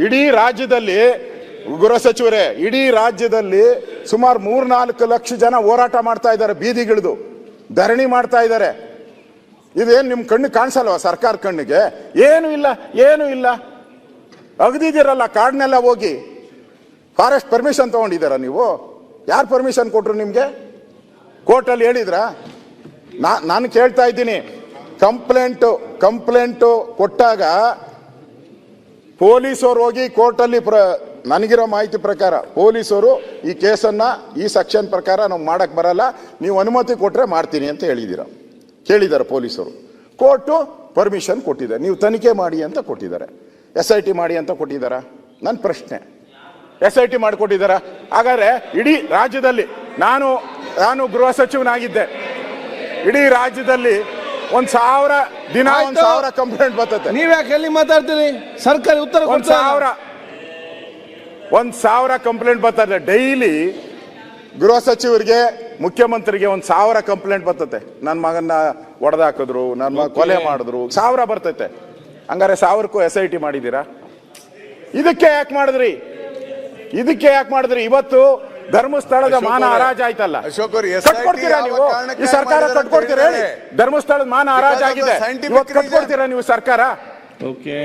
ಇಡೀ ರಾಜ್ಯದಲ್ಲಿ ಗೃಹ ಸಚಿವರೇ, ಇಡೀ ರಾಜ್ಯದಲ್ಲಿ ಸುಮಾರು 3-4 ಲಕ್ಷ ಜನ ಹೋರಾಟ ಮಾಡ್ತಾ ಇದ್ದಾರೆ, ಬೀದಿಗಿಳಿದು ಧರಣಿ ಮಾಡ್ತಾ ಇದ್ದಾರೆ. ಇದೇನು ನಿಮ್ಮ ಕಣ್ಣು ಕಾಣಿಸಲ್ವ? ಸರ್ಕಾರ ಕಣ್ಣಿಗೆ ಏನು ಇಲ್ಲ, ಏನು ಇಲ್ಲ. ಅಗದಿದ್ದೀರಲ್ಲ ಕಾಡ್ನೆಲ್ಲ ಹೋಗಿ. ಫಾರೆಸ್ಟ್ ಪರ್ಮಿಷನ್ ತಗೊಂಡಿದ್ದೀರಾ ನೀವು? ಯಾರು ಪರ್ಮಿಷನ್ ಕೊಟ್ರು ನಿಮಗೆ? ಕೋರ್ಟಲ್ಲಿ ಹೇಳಿದ್ರಾ? ನಾನು ಕೇಳ್ತಾ ಇದ್ದೀನಿ. ಕಂಪ್ಲೇಂಟು ಕೊಟ್ಟಾಗ ಪೊಲೀಸರು ಹೋಗಿ ಕೋರ್ಟಲ್ಲಿ ನನಗಿರೋ ಮಾಹಿತಿ ಪ್ರಕಾರ ಪೊಲೀಸರು ಈ ಕೇಸನ್ನ ಈ ಸೆಕ್ಷನ್ ಪ್ರಕಾರ ನಾವು ಮಾಡಕ್ ಬರಲ್ಲ, ನೀವು ಅನುಮತಿ ಕೊಟ್ರೆ ಮಾಡ್ತೀನಿ ಅಂತ ಕೇಳಿದ್ದಾರೆ ಪೊಲೀಸರು. ಕೋರ್ಟು ಪರ್ಮಿಷನ್ ಕೊಟ್ಟಿದೆ, ನೀವು ತನಿಖೆ ಮಾಡಿ ಅಂತ ಕೊಟ್ಟಿದ್ದಾರೆ. SIT ಮಾಡಿ ಅಂತ ಕೊಟ್ಟಿದ್ದಾರ? ನನ್ನ ಪ್ರಶ್ನೆ, SIT ಮಾಡಿಕೊಟ್ಟಿದ್ದಾರ? ಹಾಗಾದ್ರೆ ಇಡೀ ರಾಜ್ಯದಲ್ಲಿ ನಾನು ಗೃಹ ಸಚಿವನಾಗಿದ್ದೆ, ಇಡೀ ರಾಜ್ಯದಲ್ಲಿ 1,000 ದಿನ 1,000 ಕಂಪ್ಲೇಂಟ್ ಬರ್ತದೆ. ನೀವ್ ಯಾಕೆ ಎಲ್ಲಿ ಮಾತಾಡ್ತೀರಿ? ಸರ್ಕಾರಿ ಉತ್ತರ 1,000 ಕಂಪ್ಲೇಂಟ್ ಬರ್ತದೆ ಡೈಲಿ. ಗೃಹ ಸಚಿವರಿಗೆ, ಮುಖ್ಯಮಂತ್ರಿಗೆ 1,000 ಕಂಪ್ಲೇಂಟ್ ಬರ್ತದೆ. ನನ್ನ ಮಗನ್ನ ಹೊಡೆದಾಕಿದ್ರು, ನನ್ನ ಮಗ ಕೊಲೆ ಮಾಡಿದ್ರು, 1000 ಬರ್ತೈತೆ. ಹಂಗಾರೆ 1000ಕ್ಕೂ SIT ಮಾಡಿದ್ದೀರಾ? ಇದಕ್ಕೆ ಯಾಕೆ ಮಾಡಿದ್ರಿ? ಇವತ್ತು ಧರ್ಮಸ್ಥಳದ ಮಾನ ಹರಾಜ್ ಆಯ್ತಲ್ಲ, ಕಟ್ಕೊಡ್ತೀರಾ ನೀವು? ಈ ಸರ್ಕಾರ ಕಟ್ಕೊಡ್ತೀರಾ ಹೇಳಿ? ಧರ್ಮಸ್ಥಳದ ಮಾನ ಹರಾಜ್ ಆಗಿದೆ, ಇವತ್ತು ಕಟ್ಕೊಡ್ತೀರಾ ನೀವು ಸರ್ಕಾರ?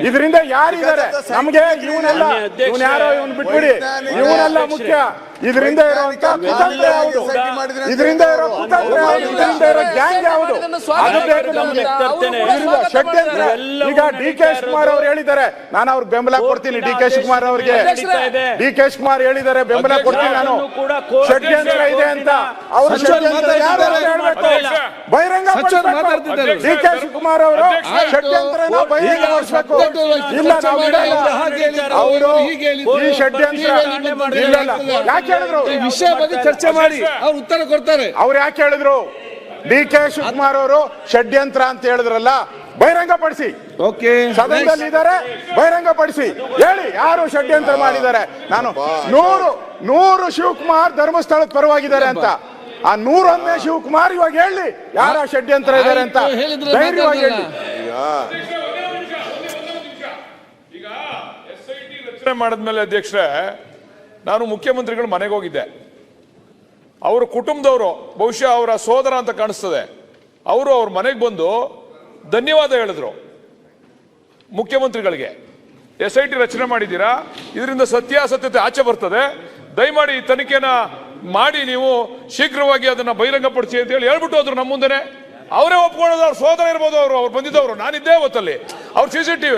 ಇದರಿಂದ ಯಾರಿದ್ದಾರೆ ನಮ್ಗೆ? ಇವನೆಲ್ಲ ಯಾರೋ ಇವನ್ ಬಿಟ್ಬಿಡಿ, ಇವನೆಲ್ಲ ಮುಖ್ಯ. ಇದರಿಂದ ಇರುವಂತ ಕುತಂತ್ರ ಯಾವುದು? ಇದರಿಂದ ಇರೋ ಕುತಂತ್ರ ಯಾವುದು? ಇದರಿಂದ ಇರೋ ಗ್ಯಾಂಗ್ ಯಾವುದು? ಅದು ಬೇಕು ನಮ್ಗೆ. ಷಡ್ಯಂತ್ರ. ಈಗ DK ಶಿವಕುಮಾರ್ ಅವ್ರು ಹೇಳಿದ್ದಾರೆ, ನಾನು ಅವ್ರಿಗೆ ಬೆಂಬಲ ಕೊಡ್ತೀನಿ. DK ಶಿವಕುಮಾರ್ ಅವ್ರಿಗೆ ಹೇಳಿದ್ದಾರೆ ಬೆಂಬಲ ಕೊಡ್ತೀನಿ ನಾನು. ಷಡ್ಯಂತ್ರ ಇದೆ ಅಂತ ಅವರು ಬಹಿರಂಗ DK ಶಿವಕುಮಾರ್ ಅವರು ಷಡ್ಯಂತ್ರನ ಬಹಿರಂಗಪಡಿಸಬೇಕು. ಇಲ್ಲ, ನಾವು ಅವರು ಈ ಷಡ್ಯಂತ್ರ ಯಾಕೆ ಹೇಳಿದ್ರು? ಈ ವಿಷಯ ಬಗ್ಗೆ ಚರ್ಚೆ ಮಾಡಿ ಅವ್ರು ಉತ್ತರ ಕೊಡ್ತಾರೆ. ಅವ್ರು ಯಾಕೆ ಹೇಳಿದ್ರು? DK ಶಿವಕುಮಾರ್ ಅವರು ಷಡ್ಯಂತ್ರ ಅಂತ ಹೇಳಿದ್ರಲ್ಲ, ಬಹಿರಂಗಪಡಿಸಿ. ಸದನದಲ್ಲಿ ಇದ್ದಾರೆ, ಬಹಿರಂಗಪಡಿಸಿ ಹೇಳಿ ಯಾರು ಷಡ್ಯಂತ್ರ ಮಾಡಿದ್ದಾರೆ. ನಾನು 100 ಶಿವಕುಮಾರ್ ಧರ್ಮಸ್ಥಳದ ಪರವಾಗಿದ್ದಾರೆ ಅಂತ, ಆ 101ನೇ ಶಿವಕುಮಾರ್ ಇವಾಗ ಹೇಳಿ ಯಾರ ಷಡ್ಯಂತ್ರ ಇದ್ದಾರೆ ಅಂತ ಧೈರ್ಯವಾಗಿ ಹೇಳಿ. ಈಗ SIT ರಚನೆ ಮಾಡಿದ್ಮೇಲೆ ಅಧ್ಯಕ್ಷರೇ, ನಾನು ಮುಖ್ಯಮಂತ್ರಿಗಳ ಮನೆಗೆ ಹೋಗಿದ್ದೆ. ಅವರ ಕುಟುಂಬದವರು, ಬಹುಶಃ ಅವರ ಸೋದರ ಅಂತ ಕಾಣಿಸ್ತದೆ, ಅವರು ಅವ್ರ ಮನೆಗೆ ಬಂದು ಧನ್ಯವಾದ ಹೇಳಿದ್ರು ಮುಖ್ಯಮಂತ್ರಿಗಳಿಗೆ. SIT ರಚನೆ ಮಾಡಿದ್ದೀರಾ, ಇದರಿಂದ ಸತ್ಯಾಸತ್ಯತೆ ಆಚೆ ಬರ್ತದೆ, ದಯಮಾಡಿ ಈ ತನಿಖೆನ ಮಾಡಿ ನೀವು ಶೀಘ್ರವಾಗಿ ಅದನ್ನ ಬಹಿರಂಗಪಡಿಸಿ ಅಂತ ಹೇಳ್ಬಿಟ್ಟು ಹೋದ್ರು ನಮ್ಮ ಮುಂದೆನೆ. ಅವರೇ ಒಪ್ಕೊಳ್ಳೋದು, ಅವ್ರ ಸೋದರ ಇರ್ಬೋದು, ಅವ್ರು ಬಂದಿದ್ದವರು. ನಾನಿದ್ದೆ ಅವತ್ತಲ್ಲಿ. ಅವ್ರ CCTV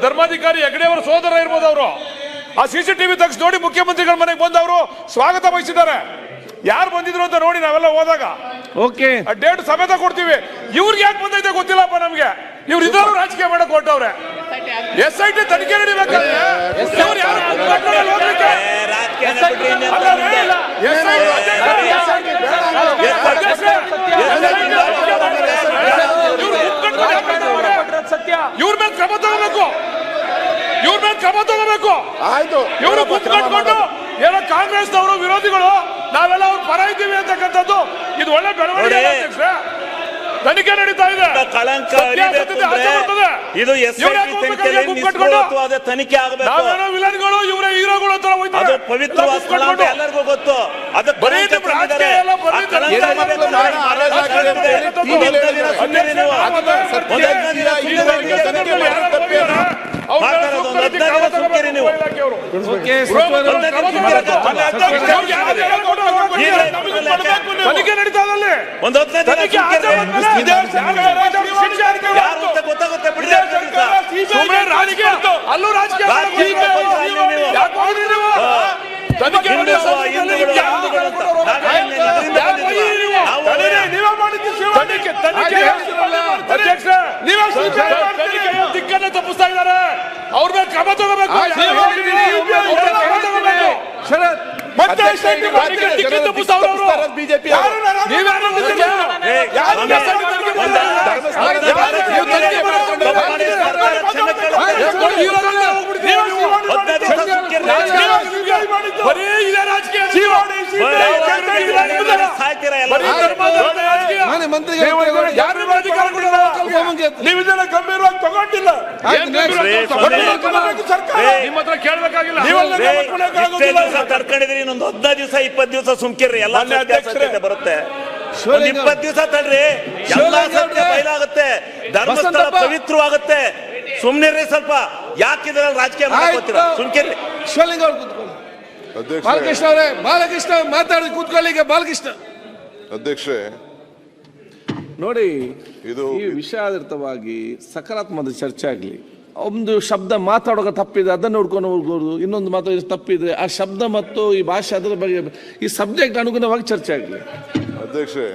ಧರ್ಮಾಧಿಕಾರಿ ಹೆಗಡೆ ಅವರ ಸೋದರ ಇರ್ಬೋದು. ಅವರು ಆ CCTV ತೆಗೆದು ನೋಡಿ ಮುಖ್ಯಮಂತ್ರಿಗಳ ಮನೆಗೆ ಬಂದವರು ಸ್ವಾಗತ ಬಯಸಿದ್ದಾರೆ. ಯಾರು ಬಂದಿದ್ರು ಅಂತ ನೋಡಿ ನಾವೆಲ್ಲ ಹೋದಾಗ ಡೇಟ್ ಸಮೇತ ಕೊಡ್ತೀವಿ. ಇವ್ರಿಗೆ ಯಾಕೆ ಬಂದೈತೆ ಗೊತ್ತಿಲ್ಲಪ್ಪ ನಮ್ಗೆ. ಇವ್ರು ಇದ್ರು ರಾಜಕೀಯ ಮಾಡಕ್ ಹೊರಟವ್ರೆ. SIT ತನಿಖೆ ನಡಿಬೇಕಾದ್ರೆ ಇವ್ರು ಯಾರು ಇವ್ರ ಮೇಲೆ ಕ್ರಮ ತಗೋಬೇಕು. ಆಯ್ತು, ಇವರು ಕಟ್ಕೊಂಡು ಏನೋ ಕಾಂಗ್ರೆಸ್ನವರು ವಿರೋಧಿಗಳು ನಾವೆಲ್ಲ ಅವ್ರ ಪರ ಇದ್ದೀವಿ ಅಂತಕ್ಕಂಥದ್ದು ಇದು ಒಳ್ಳೆ ಬೆಳವಣಿಗೆ. ತನಿಖೆ ನಡೀತಾ ಇದೆ, ಕಳಂಕ ಇದು ತನಿಖೆ ಆಗಬೇಕು. ನಾವೇನೋ ವಿಲನ್ಗಳು, ಇವರೇ ಹೀರೋಗಳು ಅಂತ ಅದು ಪವಿತ್ರವಾದ ಸ್ಥಳ ಅಂತ ಎಲ್ಲರಿಗೂ ಗೊತ್ತು. ಅದಕ್ಕೆ ತನಿಖೆ ನಡೀತಾ ಇದೆ. ಗೊತ್ತಾಗುತ್ತೆ ಅಲ್ಲೂ ರಾಜಕೀಯ ದಿಕ್ಕನ್ನು ತಪ್ಪಿಸ್ತಾ ಇದ್ದಾರೆ. ಅವ್ರ ಮೇಲೆ ಕ್ರಮ ತಗೋಬೇಕು. ಮತ್ತೆ ಬಿಜೆಪಿ ನೀವಿದೆಲ್ಲ ಗಂಭೀರವಾಗಿ ತಗೊಂಡಿಲ್ಲ. ಹತ್ರ ಕೇಳಬೇಕಾಗಿಲ್ಲ. ಇಷ್ಟೇ ದಿವಸ ತಡ್ಕೊಂಡಿದ್ರಿ, ಇನ್ನೊಂದು 15 ದಿವಸ 20 ದಿವಸ ಸುಮ್ಕಿರ್ರಿ, ಎಲ್ಲ ಸತ್ಯಾಸತ್ಯತೆ ಬರುತ್ತೆ. ಒಂದು 20 ದಿವಸ ತಡ್ರಿ, ಎಲ್ಲ ಸತ್ಯ ಬಯಲಾಗುತ್ತೆ, ಧರ್ಮಸ್ಥಳ ಪವಿತ್ರವಾಗುತ್ತೆ. ಸುಮ್ನಿರ್ರಿ ಸ್ವಲ್ಪ, ಯಾಕಿದ್ರಲ್ಲಿ ರಾಜಕೀಯ ಮಾಡ್ಕೋತೀರಾ? ಸುಮ್ಕಿರ್ರಿ. ಶಿವಲಿಂಗ ಅವ್ರು ಕೂತ್ಕೊಳ್ಳಿ. ಬಾಲಕೃಷ್ಣ ಅವರೇ, ಬಾಲಕೃಷ್ಣ ಮಾತಾಡಿ ಕೂತ್ಕೊಳ್ಳಿ. ಈಗ ಬಾಲಕೃಷ್ಣ ಅಧ್ಯಕ್ಷರೇ, ನೋಡಿ, ಇದು ಈ ವಿಷಯಾಧಾರಿತವಾಗಿ ಸಕಾರಾತ್ಮಕ ಚರ್ಚೆ ಆಗಲಿ. ಒಂದು ಶಬ್ದ ಮಾತಾಡುವಾಗ ತಪ್ಪಿದೆ ಅದನ್ನು ನೋಡ್ಕೊಂಡು ಹೋಗ್ಬೋದು, ಇನ್ನೊಂದು ಮಾತಾಡಿದ ತಪ್ಪಿದ್ರೆ ಆ ಶಬ್ದ ಮತ್ತು ಈ ಭಾಷೆ ಅದರ ಬಗ್ಗೆ ಈ ಸಬ್ಜೆಕ್ಟ್ ಅನುಗುಣವಾಗಿ ಚರ್ಚೆ ಆಗಲಿ. ಅಧ್ಯಕ್ಷರೇ